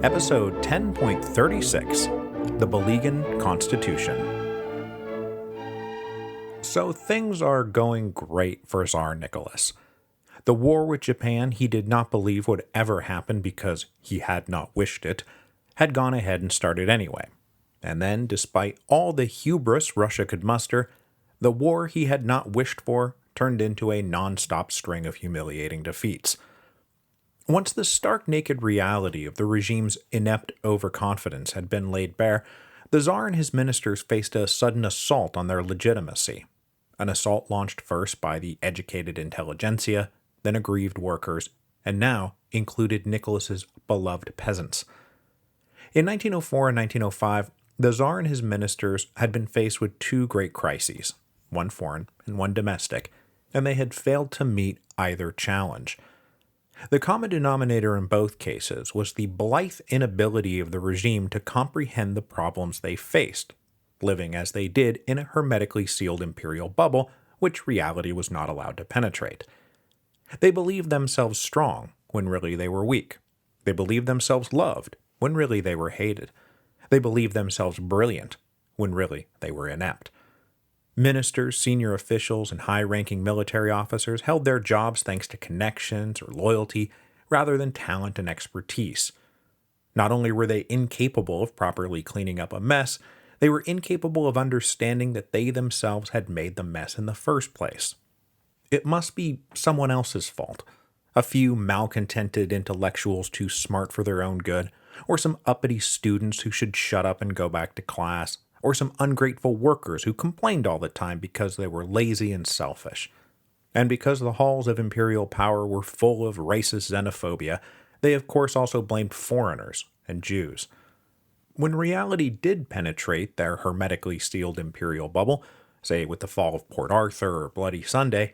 Episode 10.36, The Bulygin Constitution. So things are going great for Tsar Nicholas. The war with Japan he did not believe would ever happen because he had not wished it, had gone ahead and started anyway. And then, despite all the hubris Russia could muster, the war he had not wished for turned into a non-stop string of humiliating defeats. Once the stark naked reality of the regime's inept overconfidence had been laid bare, the Tsar and his ministers faced a sudden assault on their legitimacy. An assault launched first by the educated intelligentsia, then aggrieved workers, and now included Nicholas's beloved peasants. In 1904 and 1905, the Tsar and his ministers had been faced with two great crises, one foreign and one domestic, and they had failed to meet either challenge. The common denominator in both cases was the blithe inability of the regime to comprehend the problems they faced, living as they did in a hermetically sealed imperial bubble which reality was not allowed to penetrate. They believed themselves strong when really they were weak. They believed themselves loved when really they were hated. They believed themselves brilliant when really they were inept. Ministers, senior officials, and high-ranking military officers held their jobs thanks to connections or loyalty rather than talent and expertise. Not only were they incapable of properly cleaning up a mess, they were incapable of understanding that they themselves had made the mess in the first place. It must be someone else's fault. A few malcontented intellectuals too smart for their own good, or some uppity students who should shut up and go back to class, or some ungrateful workers who complained all the time because they were lazy and selfish. And because the halls of imperial power were full of racist xenophobia, they of course also blamed foreigners and Jews. When reality did penetrate their hermetically sealed imperial bubble, say with the fall of Port Arthur or Bloody Sunday,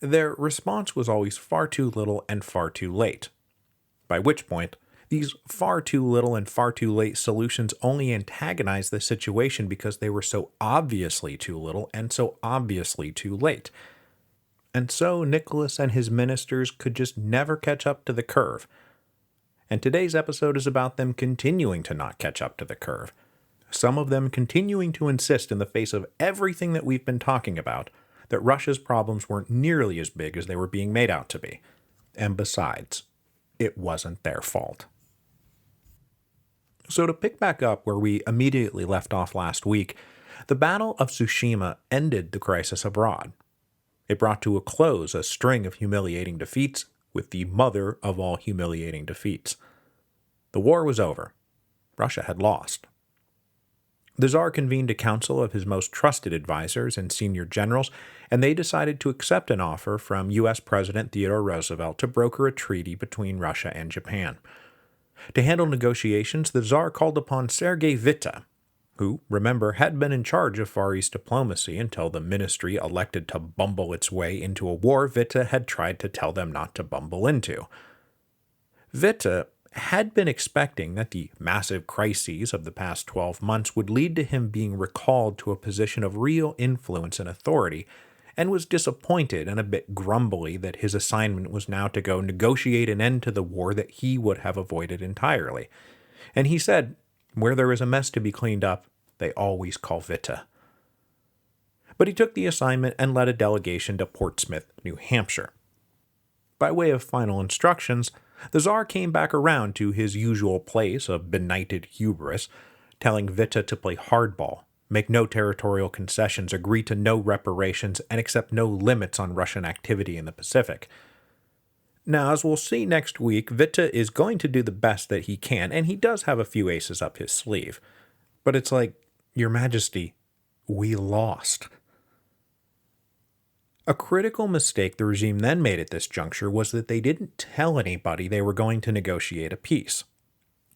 their response was always far too little and far too late. By which point, these far too little and far too late solutions only antagonized the situation because they were so obviously too little and so obviously too late. And so Nicholas and his ministers could just never catch up to the curve. And today's episode is about them continuing to not catch up to the curve. Some of them continuing to insist in the face of everything that we've been talking about that Russia's problems weren't nearly as big as they were being made out to be. And besides, it wasn't their fault. So to pick back up where we immediately left off last week, the Battle of Tsushima ended the crisis abroad. It brought to a close a string of humiliating defeats, with the mother of all humiliating defeats. The war was over. Russia had lost. The Tsar convened a council of his most trusted advisors and senior generals, and they decided to accept an offer from U.S. President Theodore Roosevelt to broker a treaty between Russia and Japan. To handle negotiations, the Tsar called upon Sergei Witte, who, remember, had been in charge of Far East diplomacy until the ministry elected to bumble its way into a war Witte had tried to tell them not to bumble into. Witte had been expecting that the massive crises of the past 12 months would lead to him being recalled to a position of real influence and authority, and was disappointed and a bit grumbly that his assignment was now to go negotiate an end to the war that he would have avoided entirely. And he said, where there is a mess to be cleaned up, they always call Witte. But he took the assignment and led a delegation to Portsmouth, New Hampshire. By way of final instructions, the Tsar came back around to his usual place of benighted hubris, telling Witte to play hardball, make no territorial concessions, agree to no reparations, and accept no limits on Russian activity in the Pacific. Now, as we'll see next week, Witte is going to do the best that he can, and he does have a few aces up his sleeve. But it's like, Your Majesty, we lost. A critical mistake the regime then made at this juncture was that they didn't tell anybody they were going to negotiate a peace.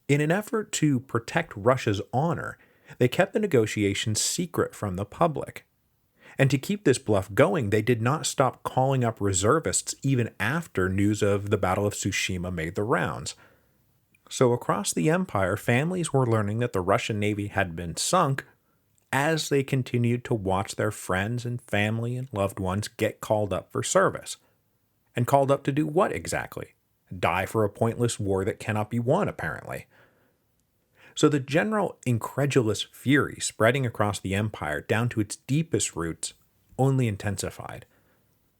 In an effort to protect Russia's honor, they kept the negotiations secret from the public. And to keep this bluff going, they did not stop calling up reservists even after news of the Battle of Tsushima made the rounds. So across the empire, families were learning that the Russian Navy had been sunk as they continued to watch their friends and family and loved ones get called up for service. And called up to do what exactly? Die for a pointless war that cannot be won, apparently. So the general incredulous fury spreading across the empire down to its deepest roots only intensified.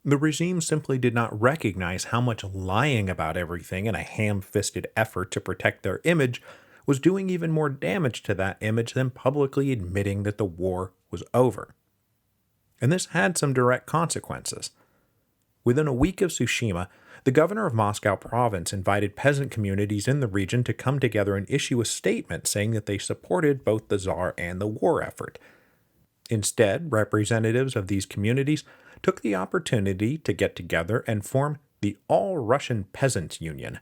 The regime simply did not recognize how much lying about everything in a ham-fisted effort to protect their image was doing even more damage to that image than publicly admitting that the war was over. And this had some direct consequences. Within a week of Tsushima, the governor of Moscow province invited peasant communities in the region to come together and issue a statement saying that they supported both the Tsar and the war effort. Instead, representatives of these communities took the opportunity to get together and form the All-Russian Peasants' Union,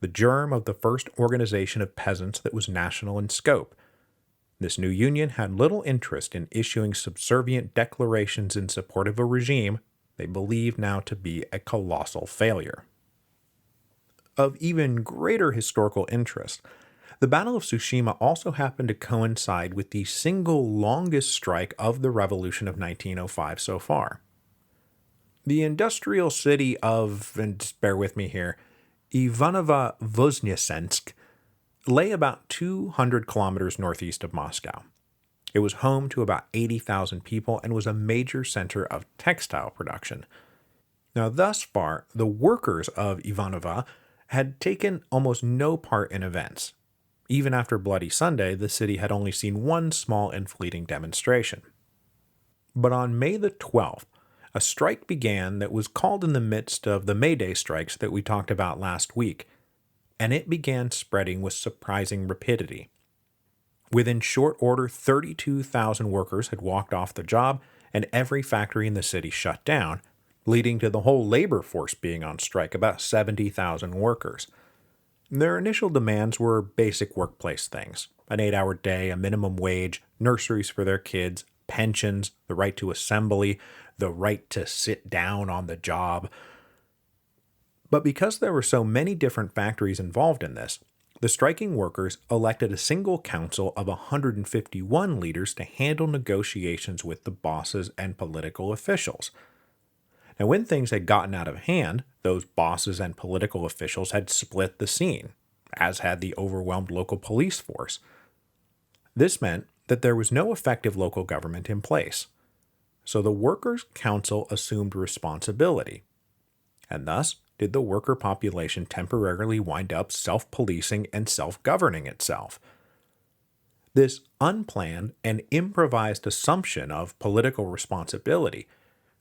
the germ of the first organization of peasants that was national in scope. This new union had little interest in issuing subservient declarations in support of a regime they believed now to be a colossal failure. Of even greater historical interest, the Battle of Tsushima also happened to coincide with the single longest strike of the Revolution of 1905 so far. The industrial city of, and just bear with me here, Ivanovo-Voznesensk lay about 200 kilometers northeast of Moscow. It was home to about 80,000 people and was a major center of textile production. Now, thus far, the workers of Ivanovo had taken almost no part in events. Even after Bloody Sunday, the city had only seen one small and fleeting demonstration. But on May the 12th, a strike began that was called in the midst of the May Day strikes that we talked about last week, and it began spreading with surprising rapidity. Within short order, 32,000 workers had walked off the job, and every factory in the city shut down, leading to the whole labor force being on strike, about 70,000 workers. Their initial demands were basic workplace things: an 8-hour day, a minimum wage, nurseries for their kids, pensions, the right to assembly, the right to sit down on the job. But because there were so many different factories involved in this, the striking workers elected a single council of 151 leaders to handle negotiations with the bosses and political officials. Now, when things had gotten out of hand, those bosses and political officials had split the scene, as had the overwhelmed local police force. This meant that there was no effective local government in place. So the Workers' Council assumed responsibility, and thus did the worker population temporarily wind up self-policing and self-governing itself. This unplanned and improvised assumption of political responsibility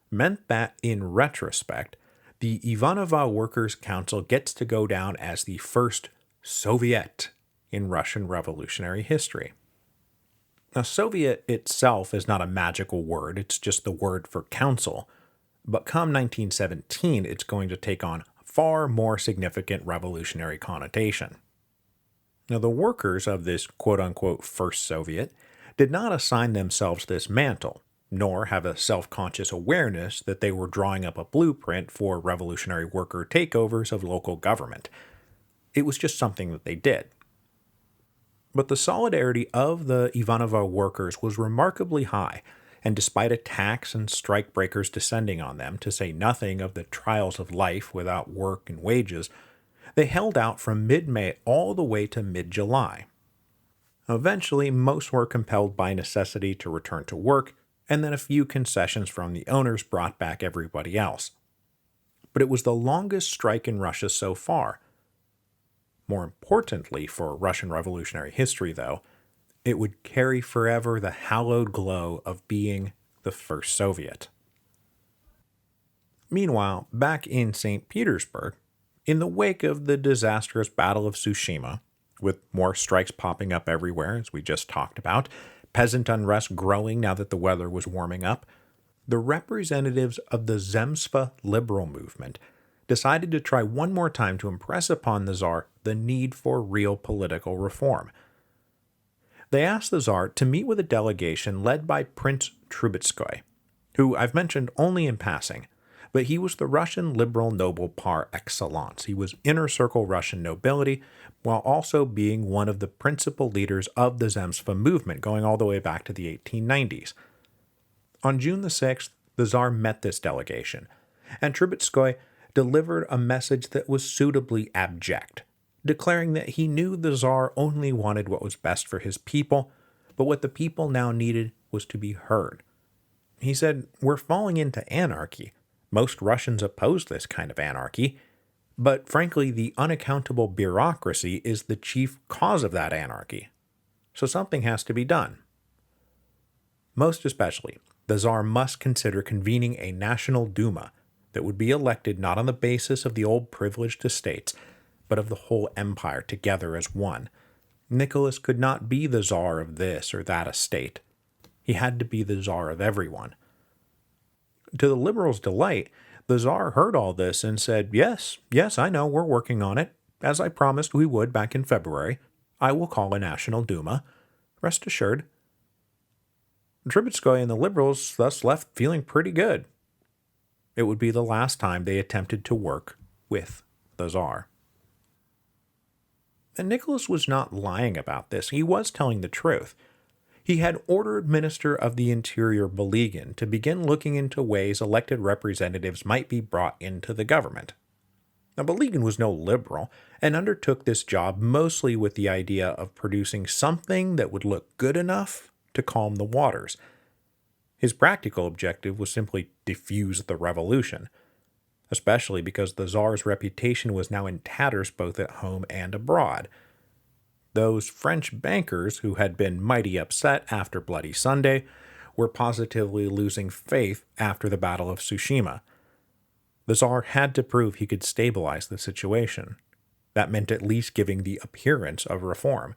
meant that, in retrospect, the Ivanovo Workers' Council gets to go down as the first Soviet in Russian revolutionary history. Now, Soviet itself is not a magical word, it's just the word for council. But come 1917, it's going to take on far more significant revolutionary connotation. Now, the workers of this quote-unquote First Soviet did not assign themselves this mantle, nor have a self-conscious awareness that they were drawing up a blueprint for revolutionary worker takeovers of local government. It was just something that they did. But the solidarity of the Ivanovo workers was remarkably high, and despite attacks and strikebreakers descending on them, to say nothing of the trials of life without work and wages, they held out from mid-May all the way to mid-July. Eventually, most were compelled by necessity to return to work, and then a few concessions from the owners brought back everybody else. But it was the longest strike in Russia so far. More importantly for Russian revolutionary history, though, it would carry forever the hallowed glow of being the first Soviet. Meanwhile, back in St. Petersburg, in the wake of the disastrous Battle of Tsushima, with more strikes popping up everywhere, as we just talked about, peasant unrest growing now that the weather was warming up, the representatives of the Zemstva liberal movement decided to try one more time to impress upon the Tsar the need for real political reform. They asked the Tsar to meet with a delegation led by Prince Trubetskoy, who I've mentioned only in passing, but he was the Russian liberal noble par excellence. He was inner circle Russian nobility, while also being one of the principal leaders of the Zemstva movement, going all the way back to the 1890s. On June the 6th, the Tsar met this delegation, and Trubetskoy delivered a message that was suitably abject. declaring that he knew the Tsar only wanted what was best for his people, but what the people now needed was to be heard. He said, "We're falling into anarchy. Most Russians oppose this kind of anarchy, but frankly, the unaccountable bureaucracy is the chief cause of that anarchy. So something has to be done. Most especially, the Tsar must consider convening a National Duma that would be elected not on the basis of the old privileged estates, but of the whole empire together as one. Nicholas could not be the Tsar of this or that estate. He had to be the Tsar of everyone." To the liberals' delight, the Tsar heard all this and said, yes, I know, we're working on it. As I promised we would back in February, I will call a National Duma. Rest assured." Trubetskoy and the liberals thus left feeling pretty good. It would be the last time they attempted to work with the Tsar. And Nicholas was not lying about this. He was telling the truth. He had ordered Minister of the Interior Bulygin to begin looking into ways elected representatives might be brought into the government. Now, Bulygin was no liberal and undertook this job mostly with the idea of producing something that would look good enough to calm the waters. His practical objective was simply defuse the revolution, especially because the Tsar's reputation was now in tatters both at home and abroad. Those French bankers who had been mighty upset after Bloody Sunday were positively losing faith after the Battle of Tsushima. The Tsar had to prove he could stabilize the situation. That meant at least giving the appearance of reform.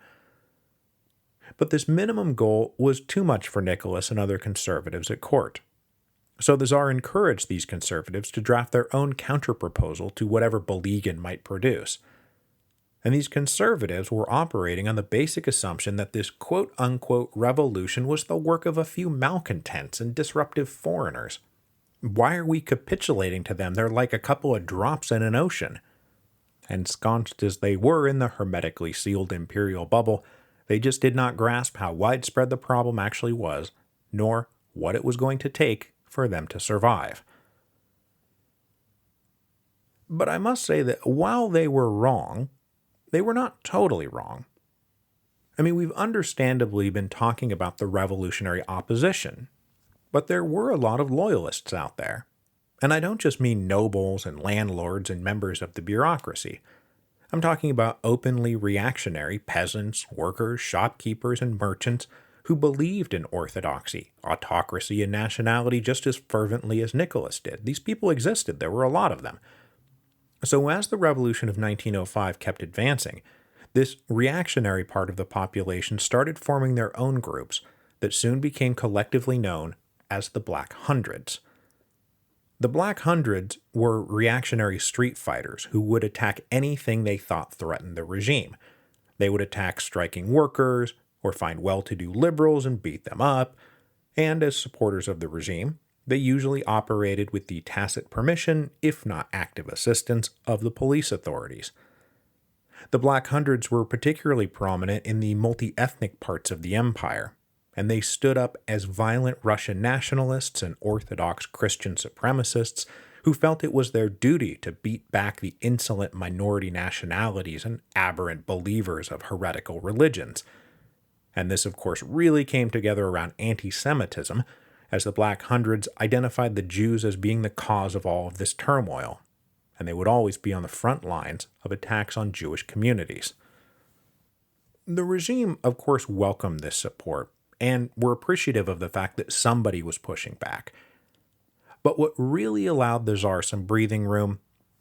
But this minimum goal was too much for Nicholas and other conservatives at court. So the Tsar encouraged these conservatives to draft their own counterproposal to whatever Bulygin might produce. And these conservatives were operating on the basic assumption that this quote-unquote revolution was the work of a few malcontents and disruptive foreigners. Why are we capitulating to them? They're like a couple of drops in an ocean. Ensconced as they were in the hermetically sealed imperial bubble, they just did not grasp how widespread the problem actually was, nor what it was going to take for them to survive. But I must say that while they were wrong, they were not totally wrong. I mean, we've understandably been talking about the revolutionary opposition, but there were a lot of loyalists out there. And I don't just mean nobles and landlords and members of the bureaucracy. I'm talking about openly reactionary peasants, workers, shopkeepers, and merchants who believed in orthodoxy, autocracy, and nationality just as fervently as Nicholas did. These people existed. There were a lot of them. So as the revolution of 1905 kept advancing, this reactionary part of the population started forming their own groups that soon became collectively known as the Black Hundreds. The Black Hundreds were reactionary street fighters who would attack anything they thought threatened the regime. They would attack striking workers or find well-to-do liberals and beat them up, and as supporters of the regime, they usually operated with the tacit permission, if not active assistance, of the police authorities. The Black Hundreds were particularly prominent in the multi-ethnic parts of the empire, and they stood up as violent Russian nationalists and Orthodox Christian supremacists who felt it was their duty to beat back the insolent minority nationalities and aberrant believers of heretical religions. And this, of course, really came together around anti-Semitism, as the Black Hundreds identified the Jews as being the cause of all of this turmoil, and they would always be on the front lines of attacks on Jewish communities. The regime, of course, welcomed this support, and were appreciative of the fact that somebody was pushing back. But what really allowed the Tsar some breathing room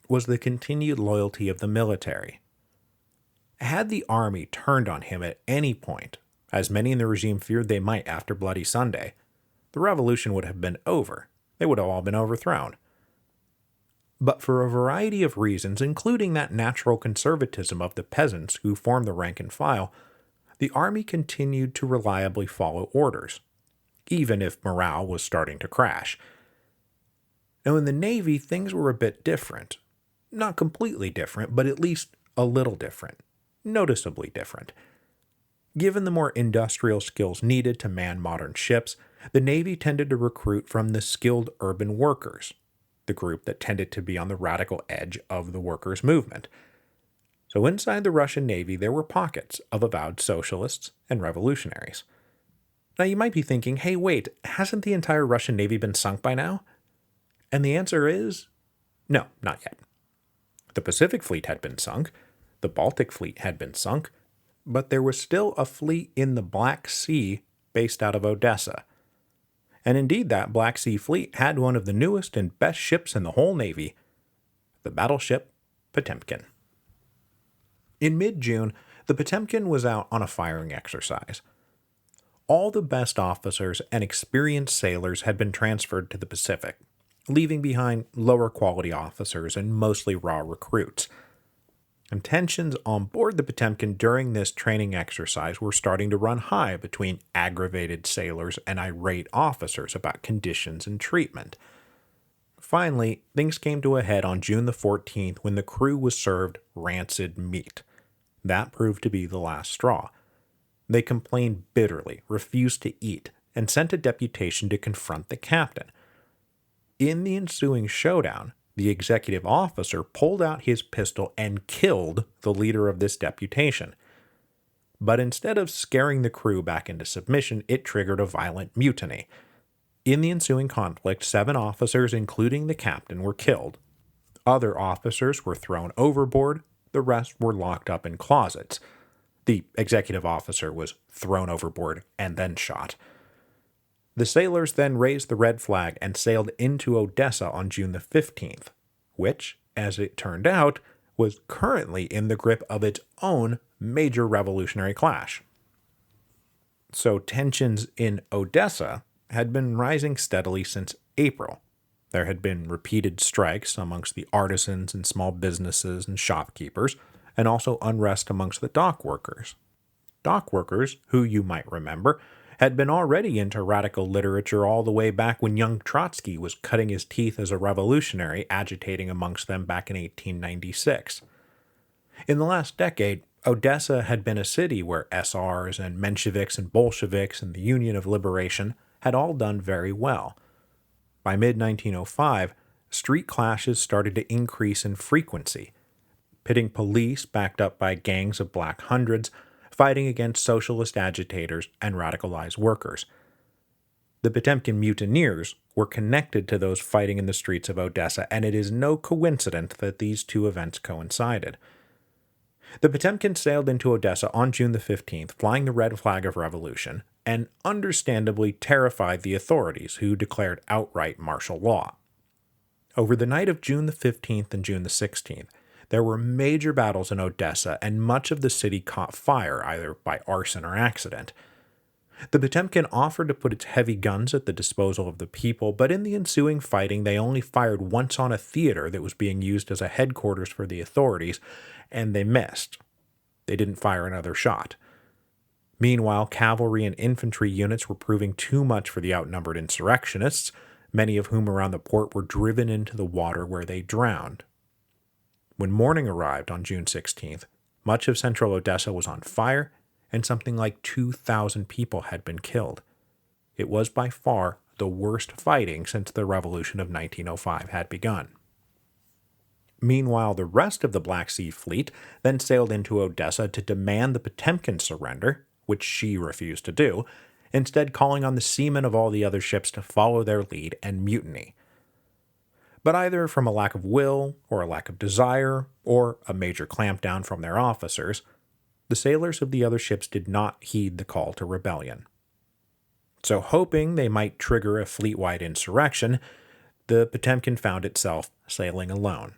was the continued loyalty of the military. Had the army turned on him at any point, as many in the regime feared they might after Bloody Sunday, the revolution would have been over. They would have all been overthrown. But for a variety of reasons, including that natural conservatism of the peasants who formed the rank and file, the army continued to reliably follow orders, even if morale was starting to crash. Now in the Navy, things were a bit different. Not completely different, but at least a little different. Noticeably different. Given the more industrial skills needed to man modern ships, the Navy tended to recruit from the skilled urban workers, the group that tended to be on the radical edge of the workers' movement. So inside the Russian Navy, there were pockets of avowed socialists and revolutionaries. Now you might be thinking, hey, wait, hasn't the entire Russian Navy been sunk by now? And the answer is no, not yet. The Pacific Fleet had been sunk, the Baltic Fleet had been sunk, but there was still a fleet in the Black Sea based out of Odessa. And indeed, that Black Sea Fleet had one of the newest and best ships in the whole Navy, the battleship Potemkin. In mid-June, the Potemkin was out on a firing exercise. All the best officers and experienced sailors had been transferred to the Pacific, leaving behind lower quality officers and mostly raw recruits. And tensions on board the Potemkin during this training exercise were starting to run high between aggravated sailors and irate officers about conditions and treatment. Finally, things came to a head on June the 14th when the crew was served rancid meat. That proved to be the last straw. They complained bitterly, refused to eat, and sent a deputation to confront the captain. In the ensuing showdown, the executive officer pulled out his pistol and killed the leader of this deputation. But instead of scaring the crew back into submission, it triggered a violent mutiny. In the ensuing conflict, 7 officers, including the captain, were killed. Other officers were thrown overboard, the rest were locked up in closets. The executive officer was thrown overboard and then shot. The sailors then raised the red flag and sailed into Odessa on June the 15th, which, as it turned out, was currently in the grip of its own major revolutionary clash. So tensions in Odessa had been rising steadily since April. There had been repeated strikes amongst the artisans and small businesses and shopkeepers, and also unrest amongst the dock workers. Dock workers, who you might remember, had been already into radical literature all the way back when young Trotsky was cutting his teeth as a revolutionary, agitating amongst them back in 1896. In the last decade, Odessa had been a city where SRs and Mensheviks and Bolsheviks and the Union of Liberation had all done very well. By mid-1905, street clashes started to increase in frequency, pitting police backed up by gangs of Black Hundreds fighting against socialist agitators and radicalized workers. The Potemkin mutineers were connected to those fighting in the streets of Odessa, and it is no coincidence that these two events coincided. The Potemkin sailed into Odessa on June the 15th, flying the red flag of revolution, and understandably terrified the authorities, who declared outright martial law. Over the night of June the 15th and June the 16th, there were major battles in Odessa, and much of the city caught fire, either by arson or accident. The Potemkin offered to put its heavy guns at the disposal of the people, but in the ensuing fighting they only fired once on a theater that was being used as a headquarters for the authorities, and they missed. They didn't fire another shot. Meanwhile, cavalry and infantry units were proving too much for the outnumbered insurrectionists, many of whom around the port were driven into the water where they drowned. When morning arrived on June 16th, much of central Odessa was on fire, and something like 2,000 people had been killed. It was by far the worst fighting since the Revolution of 1905 had begun. Meanwhile, the rest of the Black Sea Fleet then sailed into Odessa to demand the Potemkin surrender, which she refused to do, instead calling on the seamen of all the other ships to follow their lead and mutiny. But either from a lack of will, or a lack of desire, or a major clampdown from their officers, the sailors of the other ships did not heed the call to rebellion. So hoping they might trigger a fleet-wide insurrection, the Potemkin found itself sailing alone.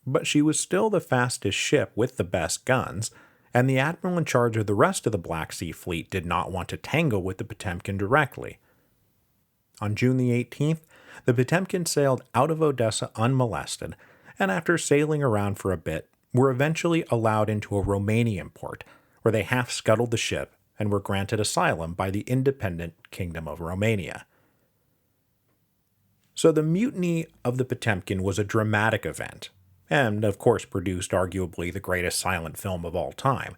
But she was still the fastest ship with the best guns, and the admiral in charge of the rest of the Black Sea Fleet did not want to tangle with the Potemkin directly. On June the 18th, the Potemkin sailed out of Odessa unmolested, and after sailing around for a bit, were eventually allowed into a Romanian port, where they half-scuttled the ship and were granted asylum by the independent Kingdom of Romania. So the mutiny of the Potemkin was a dramatic event, and of course produced arguably the greatest silent film of all time.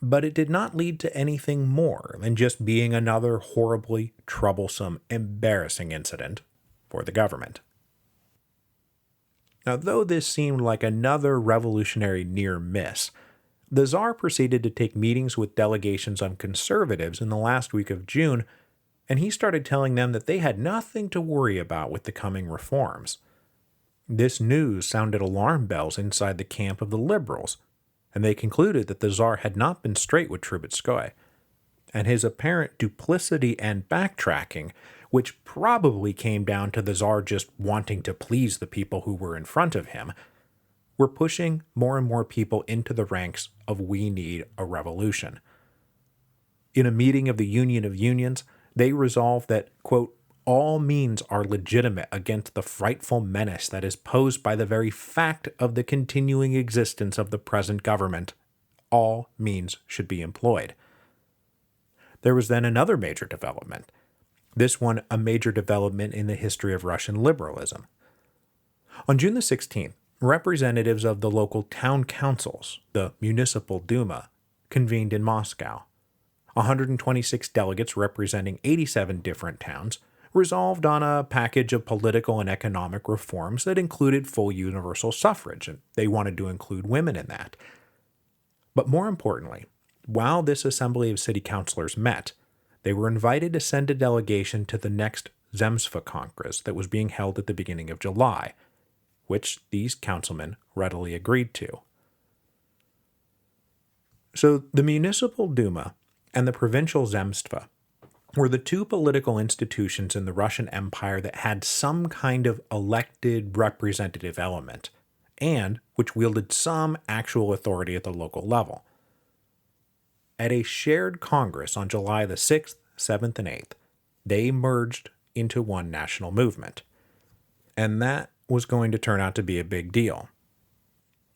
But it did not lead to anything more than just being another horribly troublesome, embarrassing incident for the government. Now, though this seemed like another revolutionary near miss, the Tsar proceeded to take meetings with delegations of conservatives in the last week of June, and he started telling them that they had nothing to worry about with the coming reforms. This news sounded alarm bells inside the camp of the liberals, and they concluded that the Tsar had not been straight with Trubetskoy, and his apparent duplicity and backtracking, which probably came down to the Tsar just wanting to please the people who were in front of him, were pushing more and more people into the ranks of "we need a revolution." In a meeting of the Union of Unions, they resolved that, quote, all means are legitimate against the frightful menace that is posed by the very fact of the continuing existence of the present government. All means should be employed. There was then another major development, this one a major development in the history of Russian liberalism. On June the 16th, representatives of the local town councils, the Municipal Duma, convened in Moscow. 126 delegates representing 87 different towns resolved on a package of political and economic reforms that included full universal suffrage, and they wanted to include women in that. But more importantly, while this assembly of city councilors met, they were invited to send a delegation to the next Zemstva Congress that was being held at the beginning of July, which these councilmen readily agreed to. So the Municipal Duma and the Provincial Zemstva were the two political institutions in the Russian Empire that had some kind of elected representative element, and which wielded some actual authority at the local level. At a shared Congress on July the 6th, 7th, and 8th, they merged into one national movement. And that was going to turn out to be a big deal.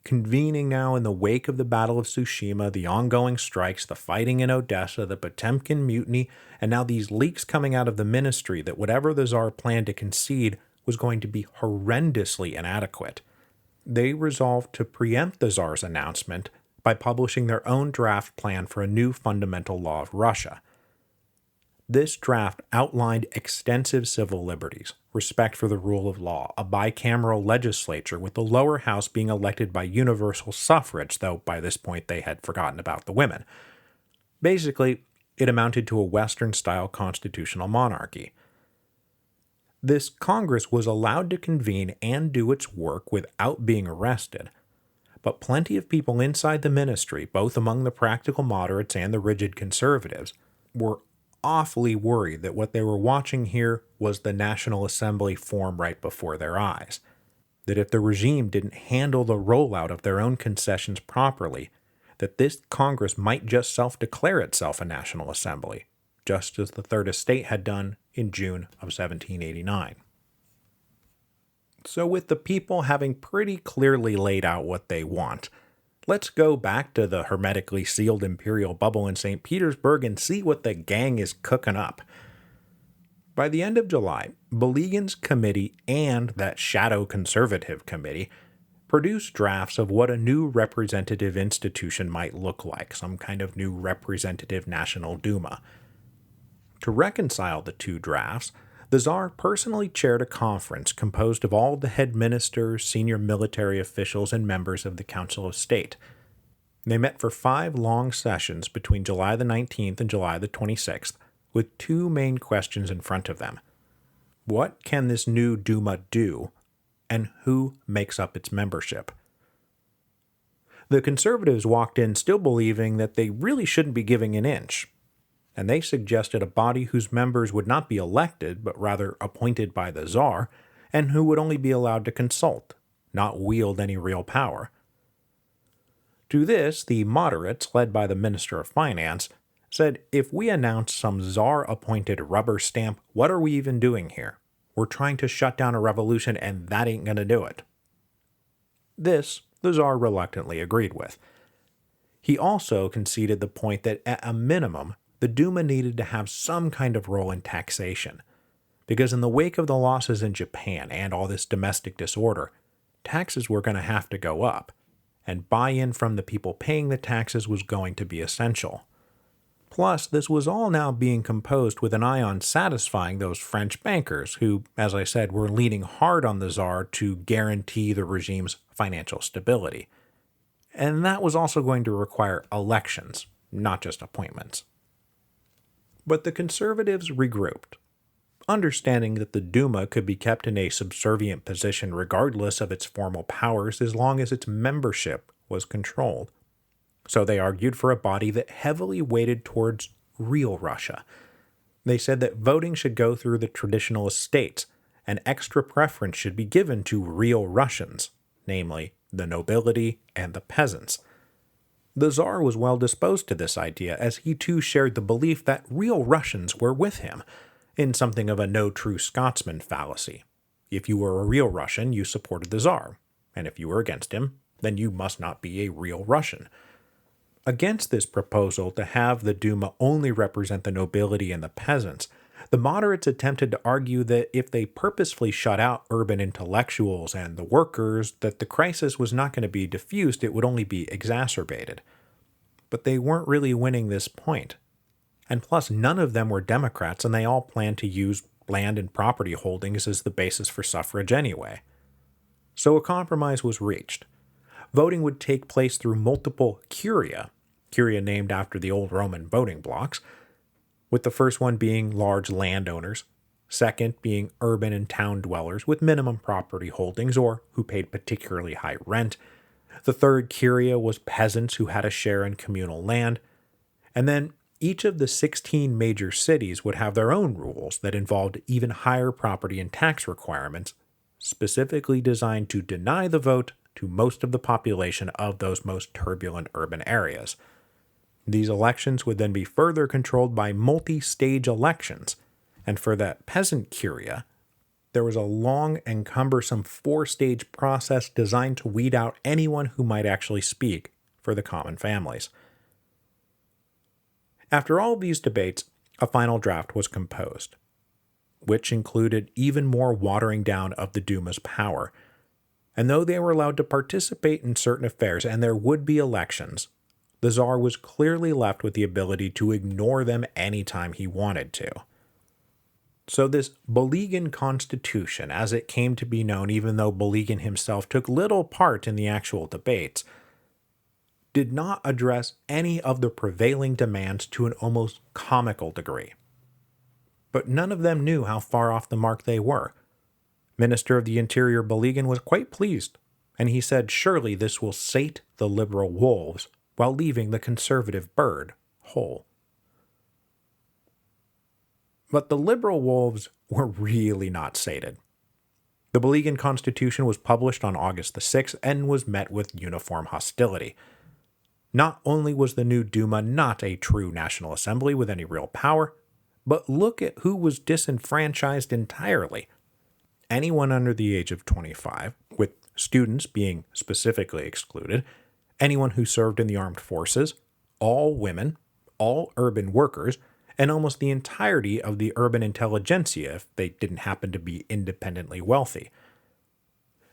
Convening now in the wake of the Battle of Tsushima, the ongoing strikes, the fighting in Odessa, the Potemkin mutiny, and now these leaks coming out of the ministry that whatever the Tsar planned to concede was going to be horrendously inadequate, they resolved to preempt the Tsar's announcement by publishing their own draft plan for a new fundamental law of Russia. This draft outlined extensive civil liberties, respect for the rule of law, a bicameral legislature with the lower house being elected by universal suffrage, though by this point they had forgotten about the women. Basically, it amounted to a Western-style constitutional monarchy. This Congress was allowed to convene and do its work without being arrested, but plenty of people inside the ministry, both among the practical moderates and the rigid conservatives, were awfully worried that what they were watching here was the National Assembly form right before their eyes. That if the regime didn't handle the rollout of their own concessions properly, that this Congress might just self-declare itself a National Assembly, just as the Third Estate had done in June of 1789. So with the people having pretty clearly laid out what they want, let's go back to the hermetically sealed imperial bubble in St. Petersburg and see what the gang is cooking up. By the end of July, Bulygin's committee and that shadow conservative committee produced drafts of what a new representative institution might look like, some kind of new representative National Duma. To reconcile the two drafts, the Tsar personally chaired a conference composed of all the head ministers, senior military officials, and members of the Council of State. They met for 5 long sessions between July the 19th and July the 26th, with 2 main questions in front of them. What can this new Duma do, and who makes up its membership? The conservatives walked in still believing that they really shouldn't be giving an inch, and they suggested a body whose members would not be elected, but rather appointed by the Tsar, and who would only be allowed to consult, not wield any real power. To this, the moderates, led by the Minister of Finance, said, if we announce some Tsar-appointed rubber stamp, what are we even doing here? We're trying to shut down a revolution, and that ain't gonna do it. This, the Tsar reluctantly agreed with. He also conceded the point that, at a minimum, the Duma needed to have some kind of role in taxation, because in the wake of the losses in Japan and all this domestic disorder, taxes were going to have to go up, and buy-in from the people paying the taxes was going to be essential. Plus, this was all now being composed with an eye on satisfying those French bankers who, as I said, were leaning hard on the Tsar to guarantee the regime's financial stability. And that was also going to require elections, not just appointments. But the conservatives regrouped, understanding that the Duma could be kept in a subservient position regardless of its formal powers as long as its membership was controlled. So they argued for a body that heavily weighted towards real Russia. They said that voting should go through the traditional estates, and extra preference should be given to real Russians, namely the nobility and the peasants. The Tsar was well disposed to this idea, as he too shared the belief that real Russians were with him, in something of a no true Scotsman fallacy. If you were a real Russian, you supported the Tsar, and if you were against him, then you must not be a real Russian. Against this proposal to have the Duma only represent the nobility and the peasants, the moderates attempted to argue that if they purposefully shut out urban intellectuals and the workers, that the crisis was not going to be diffused, it would only be exacerbated. But they weren't really winning this point. And plus, none of them were Democrats, and they all planned to use land and property holdings as the basis for suffrage anyway. So a compromise was reached. Voting would take place through multiple curia named after the old Roman voting blocks, with the first one being large landowners, second being urban and town dwellers with minimum property holdings or who paid particularly high rent, the third curia was peasants who had a share in communal land, and then each of the 16 major cities would have their own rules that involved even higher property and tax requirements, specifically designed to deny the vote to most of the population of those most turbulent urban areas. These elections would then be further controlled by multi-stage elections, and for that peasant curia, there was a long and cumbersome 4-stage process designed to weed out anyone who might actually speak for the common families. After all these debates, a final draft was composed, which included even more watering down of the Duma's power. And though they were allowed to participate in certain affairs and there would be elections, the Tsar was clearly left with the ability to ignore them anytime he wanted to. So this Bulygin constitution, as it came to be known even though Bulygin himself took little part in the actual debates, did not address any of the prevailing demands to an almost comical degree. But none of them knew how far off the mark they were. Minister of the Interior Bulygin was quite pleased, and he said surely this will sate the liberal wolves while leaving the conservative bird whole. But the liberal wolves were really not sated. The Bulygin Constitution was published on August the 6th and was met with uniform hostility. Not only was the new Duma not a true National Assembly with any real power, but look at who was disenfranchised entirely. Anyone under the age of 25, with students being specifically excluded, anyone who served in the armed forces, all women, all urban workers, and almost the entirety of the urban intelligentsia if they didn't happen to be independently wealthy.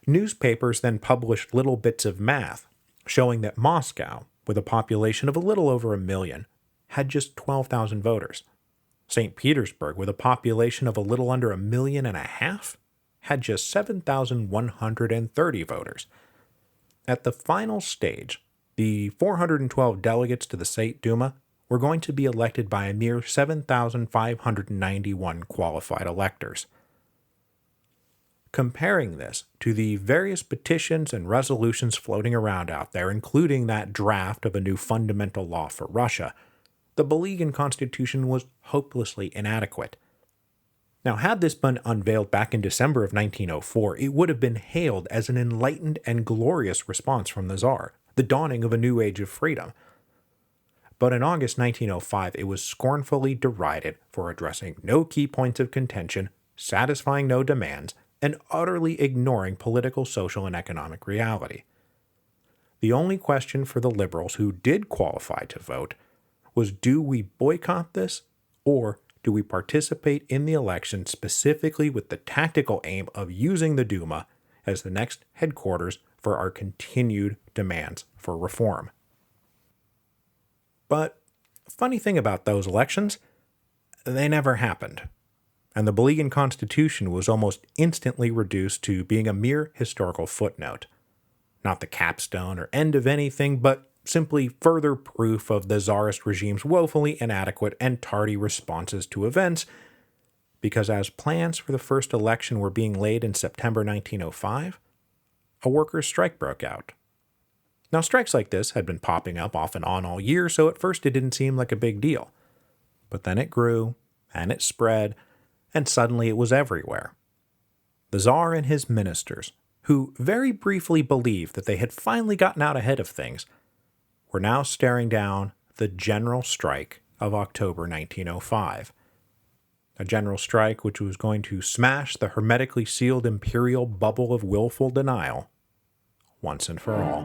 Newspapers then published little bits of math showing that Moscow, with a population of a little over 1 million, had just 12,000 voters. St. Petersburg, with a population of a little under 1.5 million, had just 7,130 voters. At the final stage, the 412 delegates to the State Duma were going to be elected by a mere 7,591 qualified electors. Comparing this to the various petitions and resolutions floating around out there, including that draft of a new fundamental law for Russia, the Bulygin Constitution was hopelessly inadequate. Now, had this been unveiled back in December of 1904, it would have been hailed as an enlightened and glorious response from the Tsar, the dawning of a new age of freedom. But in August 1905, it was scornfully derided for addressing no key points of contention, satisfying no demands, and utterly ignoring political, social, and economic reality. The only question for the liberals who did qualify to vote was, do we boycott this, or do we participate in the election specifically with the tactical aim of using the Duma as the next headquarters for our continued demands for reform? But Funny thing about those elections, they never happened, and the Bulygin constitution was almost instantly reduced to being a mere historical footnote. Not the capstone or end of anything, but simply further proof of the Tsarist regime's woefully inadequate and tardy responses to events, because as plans for the first election were being laid in September 1905, a workers' strike broke out. Now, strikes like this had been popping up off and on all year, so at first it didn't seem like a big deal. But then it grew, and it spread, and suddenly it was everywhere. The Tsar and his ministers, who very briefly believed that they had finally gotten out ahead of things, were now staring down the general strike of October 1905. A general strike which was going to smash the hermetically sealed imperial bubble of willful denial once and for all.